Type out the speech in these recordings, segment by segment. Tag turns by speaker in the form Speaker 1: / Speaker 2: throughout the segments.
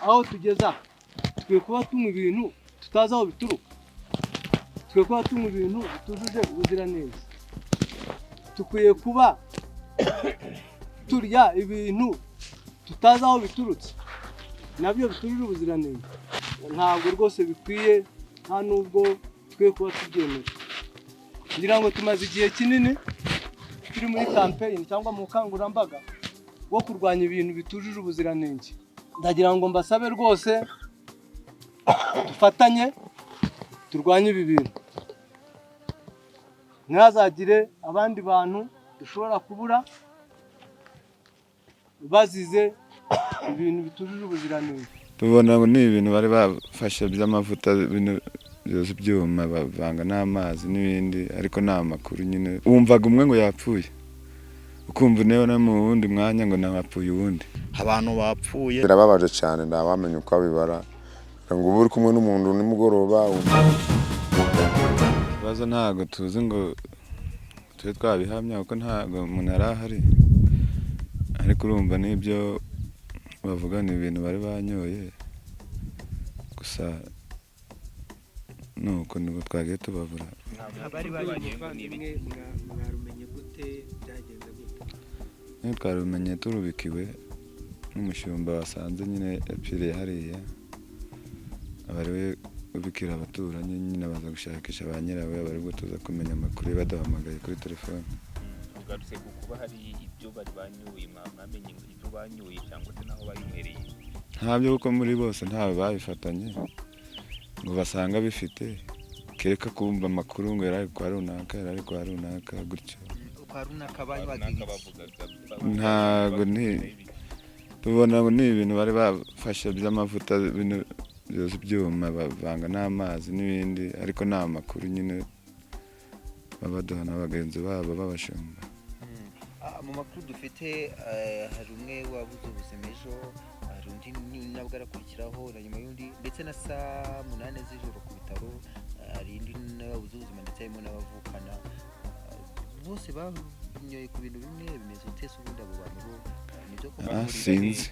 Speaker 1: aho tugeza twe kuba tunywa ibintu tutazi aho bituruka, twe kuba tunywa ibintu bitujuje ubuziranenge, tukwiye kuba turya ibintu tutazi aho biturutse nabyo bitujuje ubuziranenge. Ntabwo rwose bikwiye, nta nubwo twe kuba tubyemera. Ngira ngo tumaze igihe kinini turi muri campaign cyangwa mu bukangurambaga wo kurwanya ibintu bitujuje ubuziranenge. Ndagira ngo mbasabe rwose dufatanye turwanye ibi bintu, ntihazagire abandi bantu dushobora kubura bazize ibintu bitujuje ubuziranenge.
Speaker 2: Tubona ngo ni ibintu bari bafashe by'amavuta, ibintu byose ibyuma bavanga n'amazi n'ibindi, ariko nta makuru nyine. Wumvaga umwe ngo yapfuye, ukumva newe no mu wundi mwanya ngo napfuye uwundi.
Speaker 3: Abantu bapfuye
Speaker 4: birababaje cyane, ndabamenye uko abibara ngo ubu uri kumwe n'umuntu nimugoroba.
Speaker 2: Ikibazo ntabwo tuzi ngo tube twabihamya kuko ntabwo umuntu yari ahari, ariko urumva n'ibyo bavuga ni ibintu bari banyoye gusa, nuko nibwo twagiye tubabura.
Speaker 5: Abari bavandimwe mwarumenye gute, byagenze gute?
Speaker 2: Twarumenye turubikiwe n'umushumba wasanze nyine yapfiriye hariya, aba ari we ubikira abaturanyi nyine, baza gushakisha ba nyirawe, aba ari bwo tuza kumenya amakuru ye baduhamagaye kuri telefone.
Speaker 6: Ugarutse ku kuba hari ibyo bari banyoye, mwamenye ngo ibyo banyoye cyangwa se naho bayinywereye?
Speaker 2: Ntabyo, kuko muri bose ntawe babifatanye ngo basanga bifite, kereka kumva amakuru ngo yari kwa runaka, yari kwa runaka gutyo.
Speaker 5: Kwa runaka banywaga iki?
Speaker 2: Ntabwo tubona ngo ni ibintu bari bafashe by'amavuta, ibintu byose ibyuma bavanga n'amazi n'ibindi, ariko nta makuru nyine babaduha n'abagenzi babo b'abashumba.
Speaker 5: Mu makuru dufite hari umwe wabuze ubuzima ejo, hari undi nabwo arakurikiraho na nyuma y'undi, ndetse na saa 8 z'ijoro ku bitaro hari indi wabuze ubuzima, ndetse harimo n'abavukana. Bose banyoye ku bintu bimwe, bimeze utese ubundi abo bantu bo nibyo kuba
Speaker 2: sinzi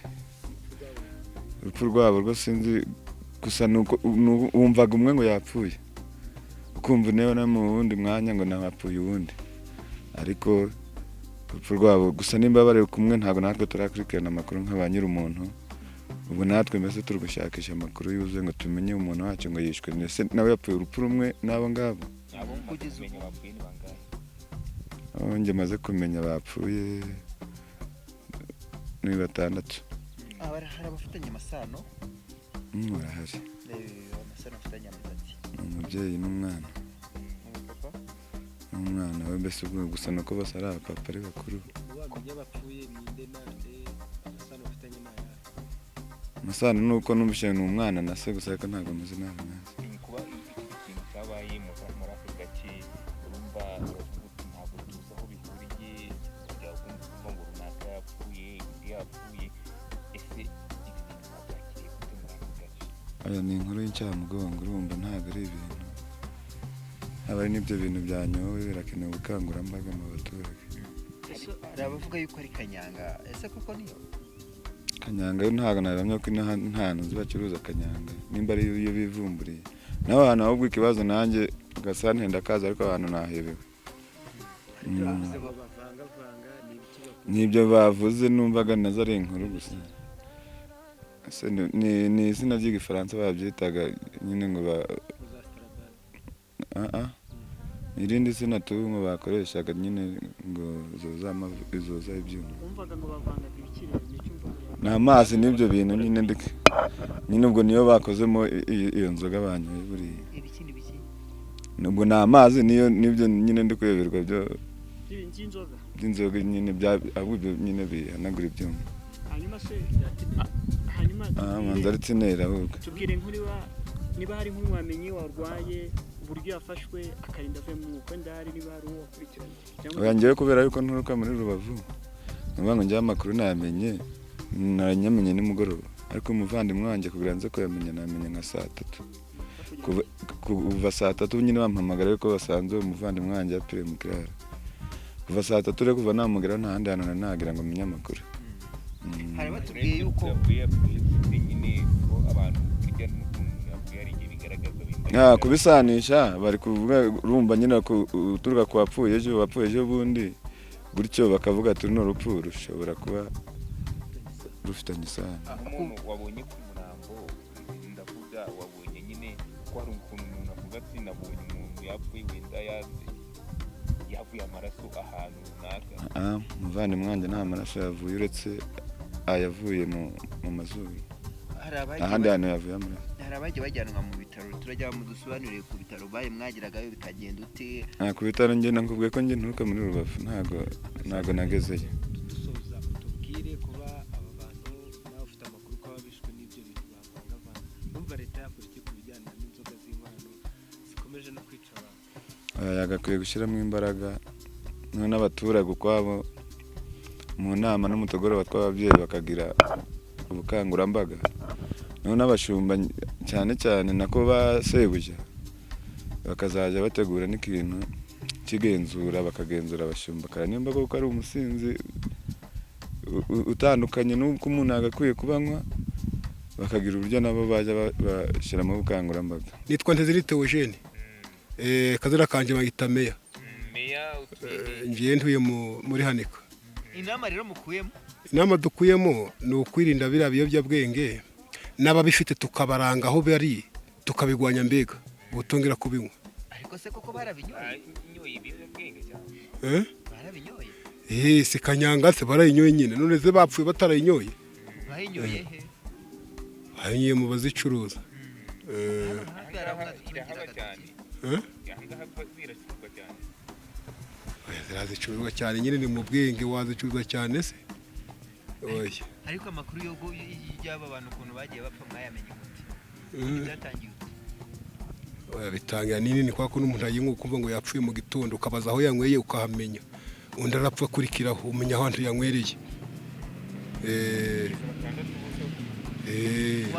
Speaker 2: urupfu rwabo rwo sinzi, gusa nuko wumvaga umwe ngo yapfuye, ukumva newe no mu wundi mwanya ngo napfuye uwundi, ariko urupfu rwabo gusa nimba bari kumwe ntabwo natwe turakurikirana amakuru nk'abanyira umuntu. Ubu natwe mbese turi gushakisha amakuru yuzuye ngo tumenye umuntu wacu ngo yishwe, ndetse nawe yapfuye urupfu rumwe n'abo ngabo.
Speaker 6: Abo kugeza ubu bapfuye ni bangahe?
Speaker 2: Njye maze kumenya bapfuye ni 6.
Speaker 5: hari abafatanya amasano?
Speaker 2: Barahari.
Speaker 5: Amasano afatanya amazati?
Speaker 2: Umubyeyi n'umwana. Umwana we mbese ubwo gusa nuko bose ari abapapa ari bakuru.
Speaker 5: Wamenye bapfuye ninde nande, amasano afatanya n'aya?
Speaker 2: Amasano nuko n'umushyira ni umwana na se gusa, ariko ntabwo amaze nabi nazi.
Speaker 6: Kuba ikintu cyabaye muri ako gace, urumva ntabwo tuzi aho bihuriye, kugira ngo runaka yapfuye, yapfuye, ese ibi bintu mwabyakiriye gute muri ako gace?
Speaker 2: Aya ni inkuru y'incamugongo, urumva ntabwo ari ibintu, aba ari n'ibyo bintu byanyowe, birakenewe ubukangurambaga mu baturage.
Speaker 5: Hari abavuga yuko ari kanyanga, ese koko niyo?
Speaker 2: Kanyanga yo ntabwo naramya ko nta hantu bacuruza kanyanga, nimba ari iyo bivumburiye. Naho ahantu ahubwo ikibazo nanjye gasa ndakaza, ariko abantu nahebewe. Nibyo bavuze numvaga nazo ari inkuru gusa. Ni izina ry'igifaransa babyitaga nyine ngo irindi zina ngo bakoreshaga nyine ngo zoza ibyuma. Ni amazi n'ibyo bintu nyine ubwo niyo bakozemo iyo nzoga banyoye buriya. Nubwo ni amazi n'ibyo nyine ndi kuyoberwa by'inzoga nyine ahubwo nyine bihanagura ibyuma. Manza ari tsinera ahubwo.
Speaker 7: Tubwire niba hari nk'umwamenyi warwaye uburyo yafashwe akarinda avuye mu mwuka, ndahari niba hari uwo wakurikiranye?
Speaker 2: Oyangewe kubera yuko nturuka muri Rubavu, nuvuga ngo njye amakuru namenye naranyamenye nimugoroba, ariko umuvandimwe wanjye kugira nze kuyamenya namenye nka saa 3. Kuva saa 3 nyine bampamagara yuko basanze umuvandimwe wanjye yapfiriye mu kiraro. Kuva saa 3 rero kuva namugera nta handi hantu nagira ngo menye amakuru.
Speaker 5: Hari batubwiye yuko
Speaker 6: yapfuye nyine
Speaker 2: kubisanisha bari kuvuga urumva nyine uturuka ku wapfuye ejo bundi gutyo bakavuga ati runo rupfu rushobora kuba rufitanye isano.
Speaker 6: umuntu wabonye ku murambo ndavuga wabonye nyine ko hari ukuntu umuntu avuga ati nabonye umuntu yapfuye wenda yavuye amaraso ahantu runaka.
Speaker 2: Muvandimwe wanjye nta maraso yavuye uretse ayavuye mu mazuru, ahandi hantu yavuye amaraso.
Speaker 5: hari abagiye bajyanwa mu bitaro, turajya mudusobanurire ku bitaro baye mwagiragayo bikagenda ute?
Speaker 2: Ku bitaro njye nakubwiye ko njye nturuka muri Rubavu, ntago nagezeyo.
Speaker 1: dusoza utubwire kuba aba bantu nawe ufite amakuru ko bishwe n'ibyo bintu bavangavanga, numva leta yakora iki ku bijyanye n'inzoga z'inkorano zikomeje no kwica abantu?
Speaker 2: Yagakwiye gushyiramo imbaraga n'abaturage ukwabo mu nama n'umutogoro tw'ababyeyi bakagira ubukangurambaga, n'abashumba cyane cyane nako basebuja bakazajya bategura n'ikintu kigenzura, bakagenzura abashumba kare nimba koko ari umusinzi utandukanye n'uko umuntu agakwiye kubanywa, bakagira uburyo nabo bajya bashyiramo ubukangurambaga.
Speaker 3: Nitwa Nteziri Theogene, kazira kanje bayita Meya. Ngiye ntuye muri Hanika.
Speaker 5: Inama rero mukuyemo?
Speaker 3: Inama dukuyemo ni ukwirinda biriya biyobyabwenge n'ababifite tukabaranga aho bari tukabigwanya mbega ubutongera kubinywa.
Speaker 5: Ariko se koko barabinyoye?
Speaker 6: ibiyobyabwenge cyane.
Speaker 5: Barabinyoye?
Speaker 3: Si kanyanga se barayinyoye nyine, none ze bapfuye batarayinyoye.
Speaker 5: Bayinyoye he?
Speaker 3: Bayinyoye mu bazicuruza. Zirazicuruzwa cyane nyine, ni mu bwenge wazicuruza cyane se.
Speaker 5: Ariko amakuru y'aba bantu ukuntu bagiye bapfa mwayamenye gute? Byatangiye ute?
Speaker 3: Bitangira nini kwa ko n'umuntu ayinywa ukumva ngo yapfuye mu gitondo ukabaza aho yanyweye ukahamenya, undi arapfa kurikiraho umenya aho yanywereye.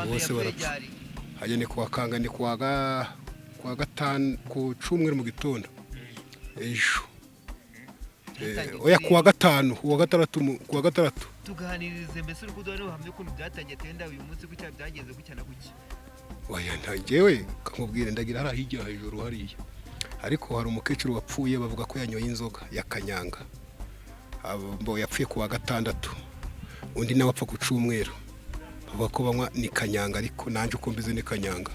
Speaker 3: Bose barapfa. Hajyane kuwa kangane kuwa gatanu ku cyumweru mu gitondo ejo. Oya kuwa gatanu, kuwa gatandatu.
Speaker 5: Tuganirize mbese urukundo rero hamwe ukuntu byatangiye tenda uyu munsi gutya byagenze gutya na gutya.
Speaker 3: Oya ntagewe kamubwire ndagira hari hirya hejuru hariya. Ariko hari umukecuru wapfuye bavuga ko yanyoye inzoga ya kanyanga. Abo yapfuye kuwa gatandatu. Undi nawe apfa ku cyumweru. Bavuga ko banywa ni kanyanga, ariko nanje uko mbize ni kanyanga.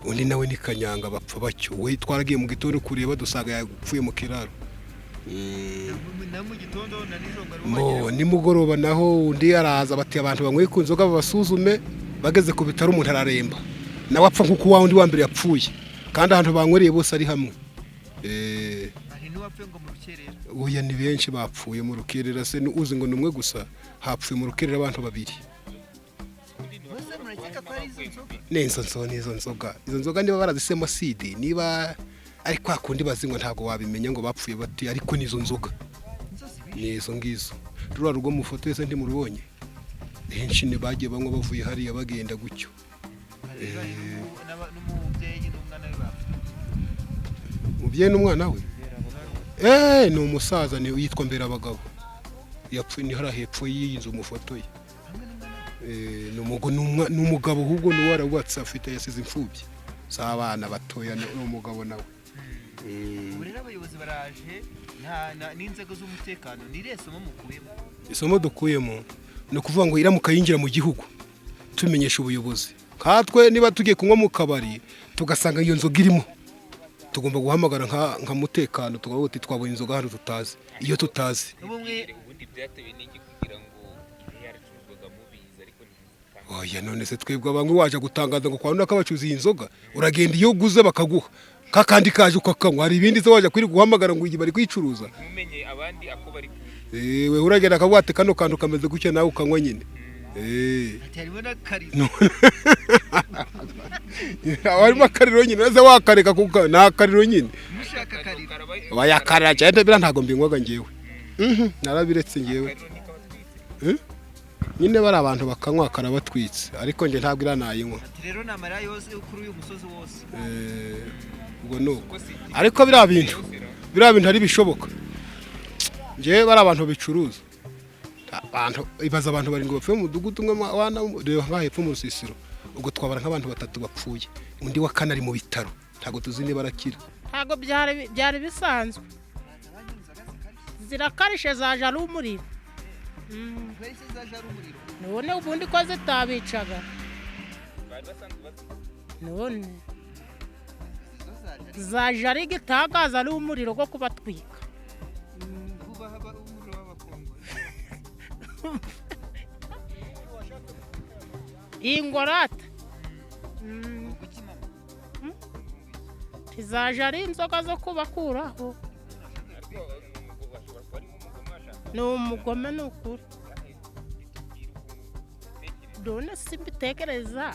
Speaker 3: Undi nawe ni kanyanga bapfa bacyo. We twaragiye mu gitondo kureba dusanga yapfuye mu kiraro.
Speaker 5: Na mu gitondo na nijoro
Speaker 3: ni mugoroba naho undi araza bati abantu banywe ku nzoga babasuzume, bageze ku bitaro umuntu araremba. Nawe apfa nkuko wa undi wa mbere yapfuye. Kandi ahantu banywereye bose ari hamwe.
Speaker 5: Ari n'uwapfuye ngo mu rukerera.
Speaker 3: Oya ni benshi bapfuye mu rukerera, se uzi ngo numwe gusa hapfuye mu rukerera abantu babiri. N'izo nzoga niba barazisemo acide, niba ari kwa kundi bazinywa ntago wabimenya ngo bapfuye bati, ariko nizo nzoga nizo ngizo. Rura rugo mu foto yese ndi murubonye henshi ne bagiye banywa bavuye hariya bagenda gutyo. Umubyeyi n'umwana we ni umusaza ni yitwa Mbera Abagabo, yapfuye ni hara hepfo y'inzu mu foto ye. N'umugabo ahubwo ni warabubatse afite yasize imfubyi z'abana batoya n'umugabo nawe.
Speaker 5: Urera abayobozi baraje n'inzego z'umutekano niresomo mukuyemo?
Speaker 3: Isomo dukuyemo ni ukuvuga ngo iramuka yinjira mu gihugu tumenyesha ubuyobozi. Katwe niba tugiye kunywa mu kabari tugasanga iyo nzoga irimo, tugomba guhamagara nka mutekano tugavuga ati twabonye inzoga hano tutazi. Iyo tutazi
Speaker 6: ubundi byatewe n'iki kugira ngo yaracuruzwaga mubizi ariko
Speaker 3: oya none se twebwe abangwe waje gutangaza ngo kwa naka bacuza iyi nzoga, uragenda iyo guze bakaguha kakandi kaje ukakanywa. Hari ibindi se waje kuri guhamagara ngo bari kwicuruza
Speaker 6: mumenye abandi ako bari
Speaker 3: we uragenda akabwate kano kantu kameze gutya nawe ukanywa nyine.
Speaker 5: Atariwe na kariro.
Speaker 3: Awarimo kariro nyine naze wakareka kuka na kariro nyine.
Speaker 5: Mushaka kariro.
Speaker 3: Wayakarira cyane bira ntago mbinywaga ngewe. Narabiretse ngewe. Nyine bari abantu bakanywa karabatwitse, ariko nje ntabwo iranayinywa.
Speaker 5: Ati rero namara yose kuri uyu musozi wose.
Speaker 3: Ubwo nuko. Ariko bira bintu ari bishoboka. Nje bari abantu bicuruza. Abantu ibaza abantu bari ngo bapfe mu mudugudu umwe wana rero nka hepfo mu Rusisiro. ubwo twabara nk'abantu 3 bapfuye undi wa kane ari mu bitaro ntago tuzi niba arakira.
Speaker 8: ntago byari bisanzwe zirakarishe zaje ari umuriro none ubundi ko zitabicaga none zaje ari igitagaza ari umuriro go kubatwika ingorata zaje ari inzoga zo kubakuraho ni umugome ni ukuri none simbitekereza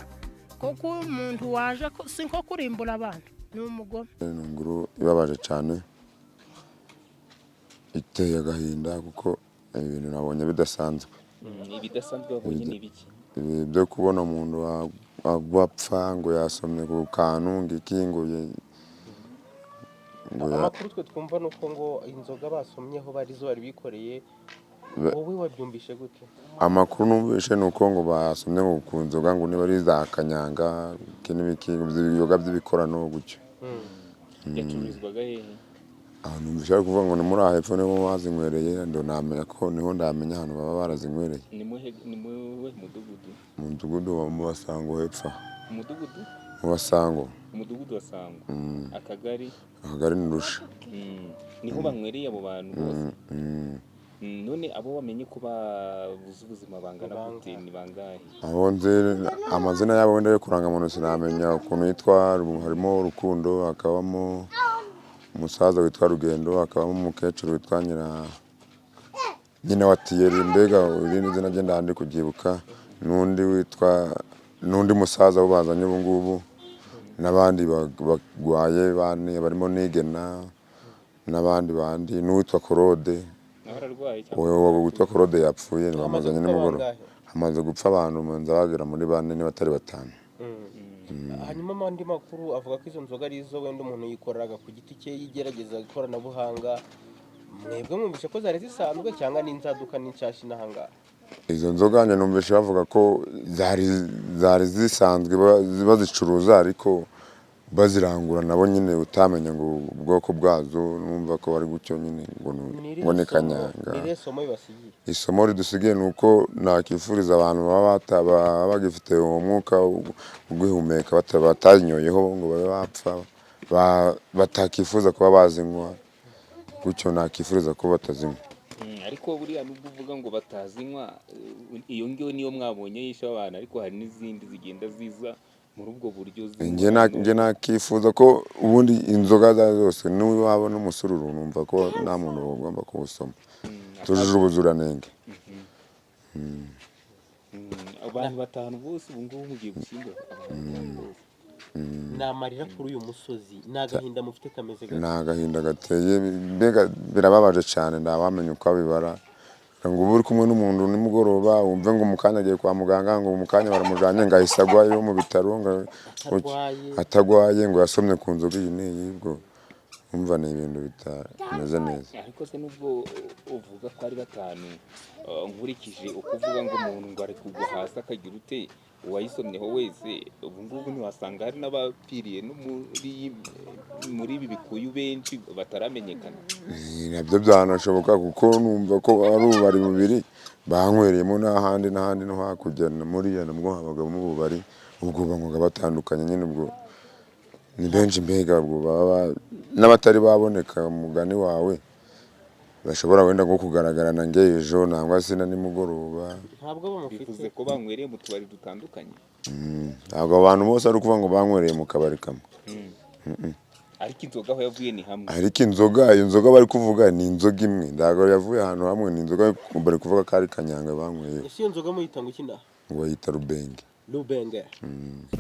Speaker 8: kuko umuntu waje si nko kurimbura abantu ni umugome.
Speaker 4: Inkuru ibabaje cyane iteye agahinda kuko ibintu nabonye bidasanzwe.
Speaker 6: Ibidasanzwe wabonye ni biki?
Speaker 4: Byo kubona umuntu wapfa ngo yasomye ku kantu ngikinguye.
Speaker 9: Amakuru twe twumva nuko ngo inzoga basomyeho barizo bari bikoreye wowe wabyumvishe gute?
Speaker 4: Amakuru numvishe nuko ngo basomye ku nzoga ngo niba ari za kanyanga ibiyoga by'ibikorano gutyo.
Speaker 6: Yacururizwaga hehe?
Speaker 4: Numvishe kuvuga ngo ni muri ahepfo niho bazinywereye ndo namenya ko niho ndamenya hano baba barazinywereye.
Speaker 6: Ni muhe mudugudu?
Speaker 4: Mudugudu wa Mubasango hepfo.
Speaker 6: Mudugudu?
Speaker 4: Mubasango.
Speaker 6: Umudugudu wa Sango. Akagari
Speaker 4: ni Rusha.
Speaker 6: Niho banywereye abo bantu bose. None abo wamenye ko babuze ubuzima bangana gute ni bangahe?
Speaker 4: Abo nzi amazina yabo wenda yo kuranga muntu sinamenya ukuntu yitwa, harimo Rukundo, akabamo umusaza witwa Rugendo, akabamo umukecuru witwa nyina wa Tiyeri, mbega irindi zina gye ndandi kubyibuka, n'undi musaza wo bazanye ubu ngubu, n'abandi bagwaye bane barimo Nigena n'abandi n'uwitwa Claude. Uwo witwa Claude yapfuye bamazanye nimugoro. Hamaze gupfa abantu manza bagera muri 4 ni batari 5.
Speaker 9: Hanyuma amandi makuru avuga ko izo nzoga ari izo wenda umuntu yikoreraga ku giti cye yigerageza ikoranabuhanga. Mwebwe mwumvishe ko zari zisanzwe cyangwa n'inzaduka n'inshashi nahanga?
Speaker 4: Izo nzoga nyine numvishe bavuga ko zari zisanzwe bazicuruza ariko bazirangura nabo nyine utamenya ngo ubwoko bwazo, numva ko bari gucyo nyine ngo ni kanyanga. Isomo ridusigiye nuko nakifuriza abantu baba bagifite umwuka ugihumeka batanyoyeho ngo babe bapfa batakifuza kuba bazinywa gucyo, nakifuriza ko batazinywa.
Speaker 6: Ariko buriya nubwo uvuga ngo batazinywa, iyo ngiyo niyo mwabonye yisha abantu, ariko hari n'izindi zigenda ziza muri ubwo buryo.
Speaker 4: Nge nakifuza ko ubundi inzoga zose n'uwo wabona umusururu numva ko nta muntu ugomba kuwusoma, tujuje ubuziranenge.
Speaker 6: Abantu 5 bose ubu ngubu mugiye gushyingura
Speaker 9: namarira kuri uyu musozi n'agahinda mufite kameze gake?
Speaker 4: N'agahinda gateye, mbega birababaje cyane, ndabamenye uko abibara ngo ubu uri kumwe n'umuntu nimugoroba wumve ngo umukanya agiye kwa muganga, ngo umukanya baramujanye ngo ahisagwayo mu bitaro ngo atagwaye ngo yasomye ku nzoga iyi n'ibwo, umva ni ibintu bitameze neza.
Speaker 6: Ariko se nubwo uvuga ko ari 5, nkurikije uko uvuga ngo umuntu ngo ari kugwa hasi akagira ute, uwayisomyeho wese ubu ngubu ntiwasanga hari n'abapiriye no muri ibi bikuyu benshi bataramenyekana?
Speaker 4: Nabyo byanashoboka kuko numva ko ari ubari bubiri banywereyemo n'ahandi no hakurya muri ya nabwo habagamo ububari, ubwo banywaga batandukanye nyine, ubwo ni benshi mbega ubwo baba n'abatari baboneka umugani wawe bashobora wenda nko kugaragarana nge ejo nangwa se na nimugoroba.
Speaker 9: Ntabwo
Speaker 6: bamufite ko banywereye mu tubari dutandukanye.
Speaker 4: Ntabwo abantu bose ari kuvuga ngo banywereye mu kabari kamwe.
Speaker 6: Ariko inzoga aho yavuye ni hamwe.
Speaker 4: Ariko iyo nzoga bari kuvuga ni inzoga imwe, ntabwo yavuye ahantu hamwe, ni inzoga bari kuvuga ko ari kanyanga banyweye.
Speaker 9: Iyo nzoga muyita ngo ikina?
Speaker 4: Ngo yita Rubenge.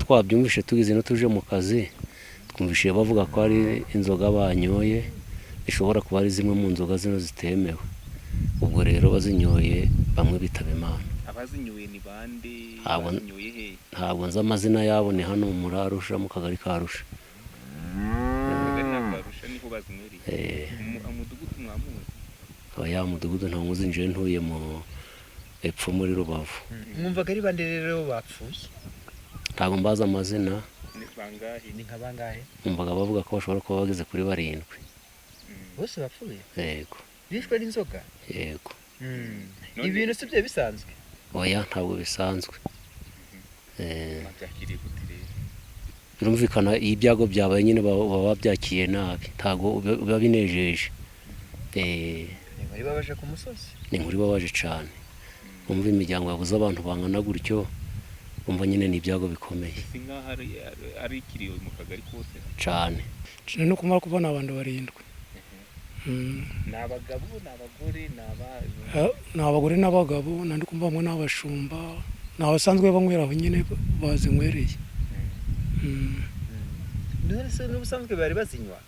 Speaker 10: Twabyumvishe tugize no tuje mu kazi, twumvishe bavuga ko ari inzoga banyoye ishobora kuba ari zimwe mu nzoga zino zitemewe. Ubwo rero bazinyoye bamwe bitaba Imana.
Speaker 6: Abazinyoye ni bande? Bazinyoye he?
Speaker 10: Ntabwo nzi amazina yabo, ni hano muri Arusha mu kagari ka Arusha.
Speaker 6: Niho bazinywereye. Umudugudu mwamuzi?
Speaker 10: Oya, umudugudu ntawo muzinjire, ntuye mu epfo muri Rubavu.
Speaker 5: Mwumvaga ari bande rero bapfuye?
Speaker 10: ntabwo mbaza amazina
Speaker 6: ni bangahe
Speaker 5: ni nka bangahe
Speaker 10: numvaga bavuga ko bashobora kuba bageze kuri 7
Speaker 5: bose bapfuye
Speaker 10: yego
Speaker 5: bishwe n'inzoga
Speaker 10: yego
Speaker 5: ibintu si byo bisanzwe
Speaker 10: oya ntabwo bisanzwe
Speaker 6: babyakiriye gute rero
Speaker 10: birumvikana iyo ibyago byabaye nyine baba babyakiye nabi ntabwo biba binejeje
Speaker 5: bari babaje ku musozi
Speaker 10: ni inkuru ibabaje cyane umva imiryango yabuze abantu bangana gutyo umva nyine ni ibyago bikomeye
Speaker 6: si nkaho ari ikiriyo mu kagari kose
Speaker 10: cyane
Speaker 11: no kumara kubona abantu 7
Speaker 6: ni abagabo ni abagore
Speaker 11: ni abagore n'abagabo nandi kumva bamwe n'abashumba n'abasanzwe banywera aho nyine bazinywereye
Speaker 5: n'ubusanzwe bari bazinywa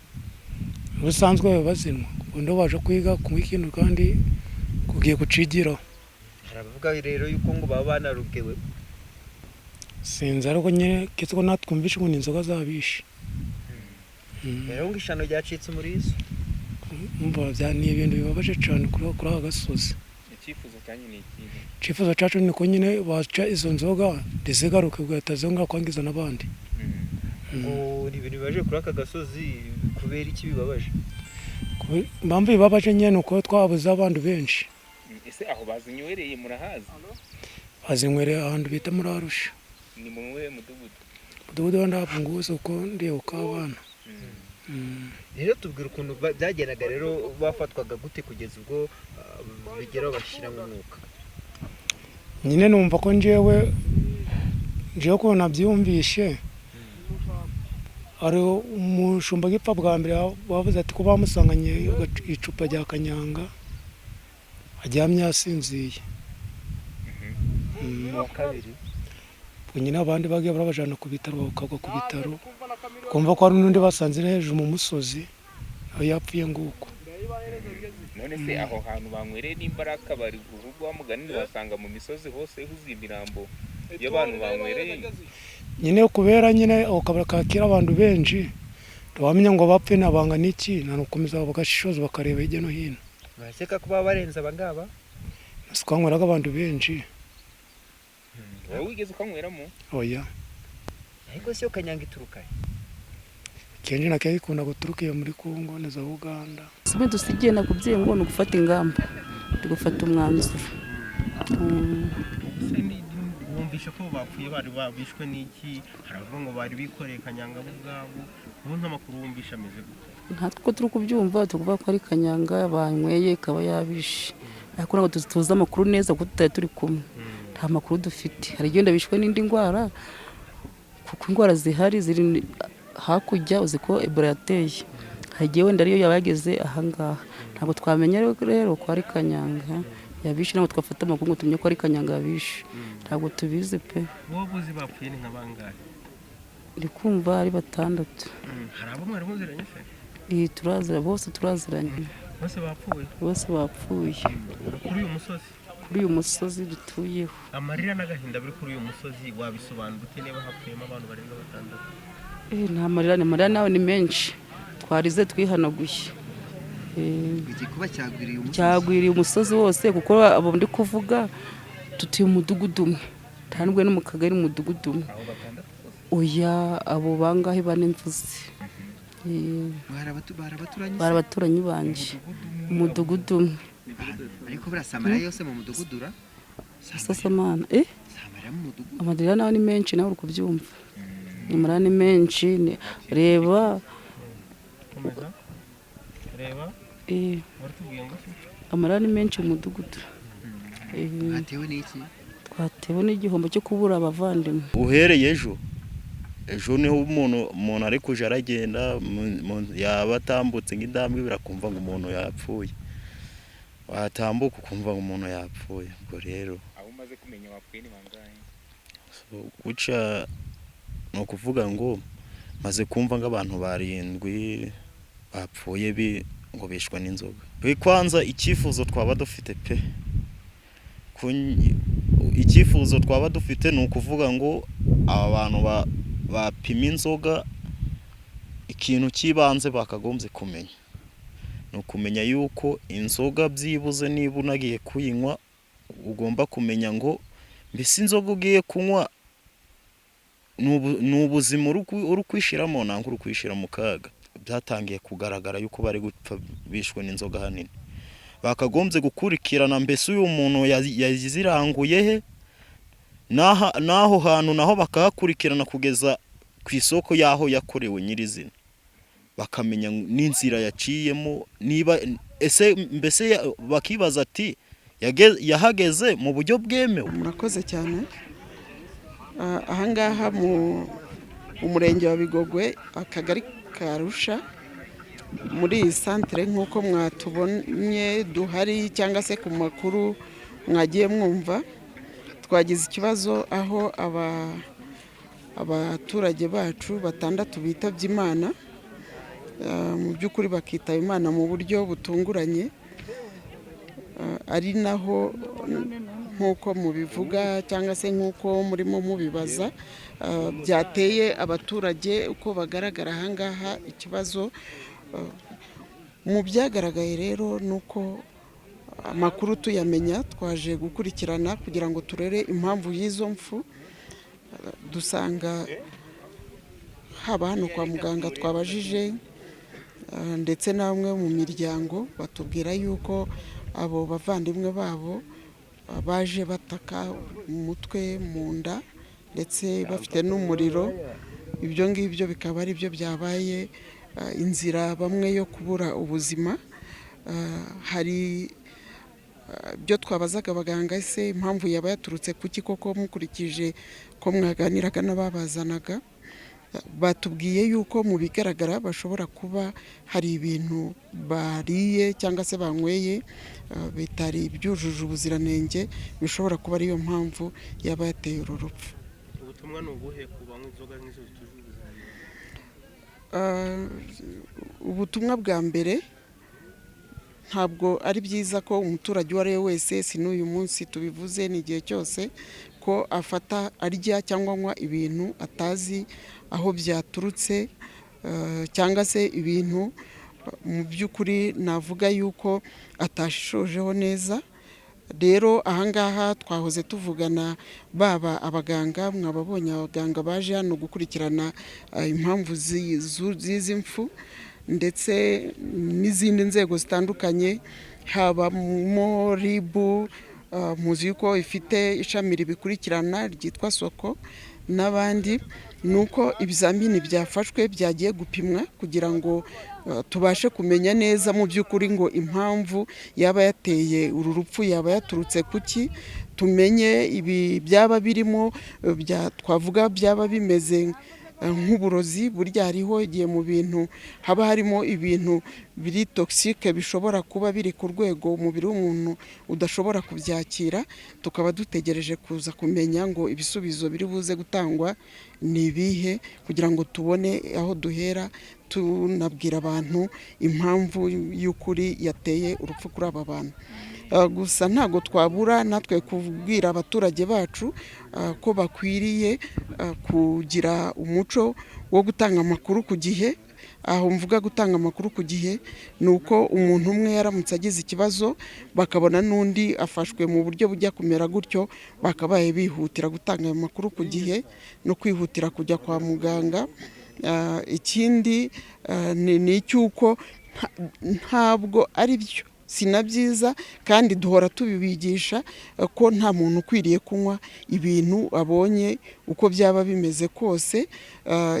Speaker 11: ubusanzwe bazinywa ubundi baje kwiga kunywa ikintu kandi kugiye kucigiraho
Speaker 5: haravuga rero yuko ngo baba banarugewe
Speaker 11: sinzi ariko nyine ketse ko natwumvishe ngo ni inzoga zabishe
Speaker 5: rero ngo ishano ryacitse umurizo
Speaker 11: umva ni ibintu bibabaje cyane kuri aka gasozi
Speaker 6: icyifuzo cyanyu ni ikihe
Speaker 11: icyifuzo cyacu ni ko nyine baca izo nzoga ntizigaruke ugahita zongera kwangiza n'abandi
Speaker 5: ngo ni ibintu bibaje kuri aka gasozi kubera iki bibabaje
Speaker 11: impamvu bibabaje nyine ni uko twabuze abantu benshi
Speaker 6: ese aho bazinywereye murahazi
Speaker 11: bazinywereye ahantu bita muri Arusha
Speaker 6: ni mu mudugudu
Speaker 11: wa Ndabunguzi uko ndibuka abana
Speaker 5: rero tubwira ukuntu byagendaga rero bafatwaga gute kugeza ubwo bigeraho bashyiramo umwuka
Speaker 11: nyine numva ko njyewe ko nabyumvishe ari umushumba gipfa bwa mbere bavuze ati ko bamusanganye icupa rya kanyanga aryamye yasinziye
Speaker 5: wa kabiri
Speaker 11: nyine abandi bagiye barabajana ku bitaro bakagwa ku bitaro kumva ko hari n'undi basanze hejuru mu musozi aho yapfuye nguko
Speaker 6: none se aho hantu banywereye n'imbaraga bari urugo bamuganira basanga mu misozi hose huzuye imirambo iyo abantu banywereye
Speaker 11: nyine kubera nyine ako kabari kakira abantu benshi ntibamenya ngo bapfe nabangana iki nanukomeza bagashishoza bakareba hirya no hino
Speaker 5: barakeka ko baba barenze abangaba
Speaker 11: twanyweraga abantu benshi
Speaker 6: wowe wigeze ukanyweramo
Speaker 11: oya
Speaker 5: ariko si yo kanyanga ituruka
Speaker 11: kenshi na kenshi ikunda guturuka iyo muri Kongo na za Uganda
Speaker 12: sibe dusigiye nakubwiye ngo ni ugufata ingamba tugufata umwanzuro
Speaker 9: wumvishe ko bapfuye bari babishwe n'iki haravuga ngo bari bikoreye kanyanga bo ubwabo ubu nk'amakuru wumvishe ameze gute
Speaker 12: ntatwe ko turi kubyumva tuvuga ko ari kanyanga banyweye ikaba yabishe ariko ntabwo tuzi amakuru neza kuko tutari turi kumwe nta makuru dufite hari igenda bishwe n'indi ndwara kuko indwara zihari ziri hakurya uzi ko Ebola yateye hagiye wenda ariyo yabageze ahangaha ntabwo twamenya rero ko ari kanyanga yabishe ntabwo twafata amakuru ngo tumenye ko ari kanyanga yabishe ntabwo tubizi pe
Speaker 9: wowe uzi bapfuye ni nka bangahe
Speaker 12: ndi kumva ari 6
Speaker 9: hari abo mwari muziranye se
Speaker 12: turazira bose turaziranye
Speaker 9: bose bapfuye
Speaker 12: kuri uyu musozi dutuyeho
Speaker 9: amarira n'agahinda biri kuri uyu musozi wabisobanura ute niba hapfuyemo abantu barenga 6
Speaker 12: nta marira nawe ni menshi twarize twihanaguye
Speaker 5: igikuba
Speaker 12: cyagwiriye umusozi wose kuko abo ndi kuvuga tutuye umudugudu umwe tandwe no mu kagari umudugudu umwe oya abo bangahe bane mvuze barabaturanyi banje umudugudu umwe
Speaker 5: ariko barasamara yose mu mudugudu ra
Speaker 12: sasamana amarira nawe ni menshi nawe uri kubyumva amarira ni menshi reba amarira ni menshi mu mudugudu twatewe n'igihombo cyo kubura abavandimwe
Speaker 13: uhereye ejo niho umuntu ari kujya aragenda yaba atambutse nk'indambwe birakumva ngo umuntu yapfuye watambuka ukumva ngo umuntu yapfuye ubwo rero
Speaker 6: aho umaze kumenya wapfuye ni bangahe
Speaker 13: guca ni ukuvuga ngo maze kumva nk'abantu 7 bapfuye ngo bishwe n'inzoga kwanza icyifuzo twaba dufite pe icyifuzo twaba dufite ni ukuvuga ngo aba bantu bapima inzoga ikintu cy'ibanze bakagombye kumenya ni ukumenya yuko inzoga byibuze niba unagiye kuyinywa ugomba kumenya ngo mbese inzoga ugiye kunywa ni ubuzima uri kwishiramo nangwa uri kwishira mu kaga. Byatangiye kugaragara yuko bari gupfa bishwe n'inzoga hanini, bakagombye gukurikirana mbese uyu muntu yaziranguye he naho hantu naho bakahakurikirana kugeza ku isoko yaho yakorewe nyirizina, bakamenya n'inzira yaciyemo, niba mbese bakibaza ati yahageze mu buryo bwemewe.
Speaker 14: Murakoze cyane. Ahangaha mu murenge wa Bigogwe, akagari ka Rusha, muri iyi santere nk'uko mwatubonye duhari cyangwa se ku makuru mwagiye mwumva, twagize ikibazo aho abaturage bacu 6 bitabye Imana. Mu by'ukuri bakitaba Imana mu buryo butunguranye, ari naho nk'uko mubivuga cyangwa se nk'uko murimo mubibaza, byateye abaturage uko bagaragara ahangaha ikibazo. Mu byagaragaye rero nuko amakuru tuyamenya, twaje gukurikirana kugira ngo turere impamvu y'izo mfu. Dusanga haba hano kwa muganga twabajije ndetse namwe mu miryango batubwira yuko abo bavandimwe babo baje bataka umutwe mu nda ndetse bafite n'umuriro. Ibyo ngibyo bikaba ari byo byabaye inzira bamwe yo kubura ubuzima. Hari byo twabazaga abaganga, ese impamvu yaba yaturutse kuki koko mukurikije ko mwaganiraga n'ababazanaga. Batubwiye yuko mu bigaragara bashobora kuba hari ibintu bariye cyangwa se banyweye bitari byujuje ubuziranenge, bishobora kuba ariyo mpamvu yaba yateye uru rupfu.
Speaker 9: Ubutumwa ni ubuhe ku banywa inzoga nk'izo zitujuje ubuziranenge?
Speaker 14: Ubutumwa bwa mbere, ntabwo ari byiza ko umuturage uwo ari we wese, si n'uyu munsi tubivuze, ni igihe cyose, ko afata arya cyangwa anywa ibintu atazi aho byaturutse, cyangwa se ibintu mu by'ukuri navuga yuko atashishojeho neza. Rero ahangaha twahoze tuvugana baba abaganga, mwababonye abaganga baje hano gukurikirana impamvu z'izi mfu, ndetse n'izindi nzego zitandukanye, habamo RIB, muzi yuko ifite ishami ribikurikirana ryitwa SOCO n'abandi. Nuko ibizamini byafashwe byagiye gupimwa kugira ngo tubashe kumenya neza mu by'ukuri ngo impamvu yaba yateye uru rupfu yaba yaturutse kuki, tumenye ibi byaba birimo twavuga byaba bimeze nk'uburozi. Burya hariho igihe mu bintu haba harimo ibintu biri toxique bishobora kuba biri ku rwego umubiri w'umuntu udashobora kubyakira. Tukaba dutegereje kuza kumenya ngo ibisubizo biri buze gutangwa ni ibihe, kugira ngo tubone aho duhera tunabwira abantu impamvu y'ukuri yateye urupfu kuri aba bantu. Gusa ntago twabura natwe kubwira abaturage bacu ko bakwiriye kugira umuco wo gutanga amakuru ku gihe. Aho mvuga gutanga amakuru ku gihe, ni uko umuntu umwe yaramutse agize ikibazo bakabona n'undi afashwe mu buryo bujya kumera gutyo, bakabaye bihutira gutanga ayo makuru ku gihe no kwihutira kujya kwa muganga. Ikindi ni icy'uko ntabwo ari byo, si na byiza, kandi duhora tubibigisha ko nta muntu ukwiriye kunywa ibintu abonye uko byaba bimeze kose.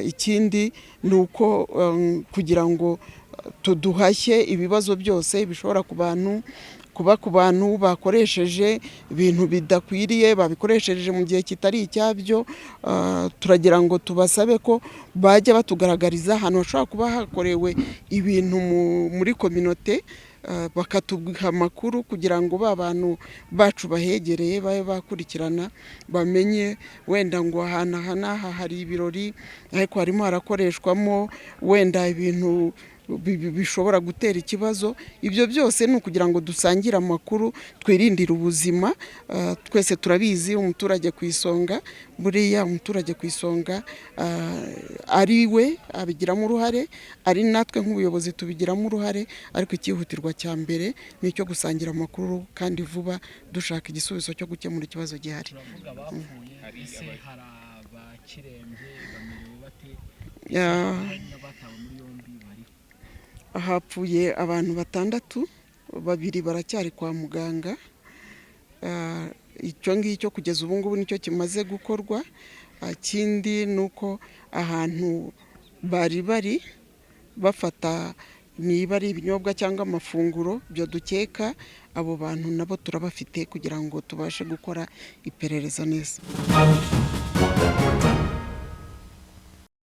Speaker 14: Ikindi ni uko kugira ngo tuduhashye ibibazo byose bishobora kuba ku bantu bakoresheje ibintu bidakwiriye, babikoresheje mu gihe kitari icyabyo, turagira ngo tubasabe ko bajya batugaragariza ahantu hashobora kuba hakorewe ibintu muri kominote, bakatuha amakuru kugira ngo ba bantu bacu bahegereye babe bakurikirana, bamenye wenda ngo ahantu aha n'aha hari ibirori ariko harimo harakoreshwamo wenda ibintu bishobora gutera ikibazo. Ibyo byose ni ukugira ngo dusangire amakuru, twirindire ubuzima. Twese turabizi umuturage ku isonga, buriya umuturage ku isonga ari we abigiramo uruhare, ari natwe nk'ubuyobozi tubigiramo uruhare, ariko icyihutirwa cya mbere ni icyo gusangira amakuru kandi vuba, dushaka igisubizo cyo gukemura ikibazo gihari.
Speaker 15: abakirembye bamerewe bate n'abatawe muri yombi bari
Speaker 14: hapfuye abantu 6 babiri baracyari kwa muganga. Icyo ngicyo kugeza ubu ngubu nicyo kimaze gukorwa. Kindi nuko ahantu bari bafata niba ari ibinyobwa cyangwa amafunguro byo dukeka abo bantu nabo turabafite kugira ngo tubashe gukora iperereza neza.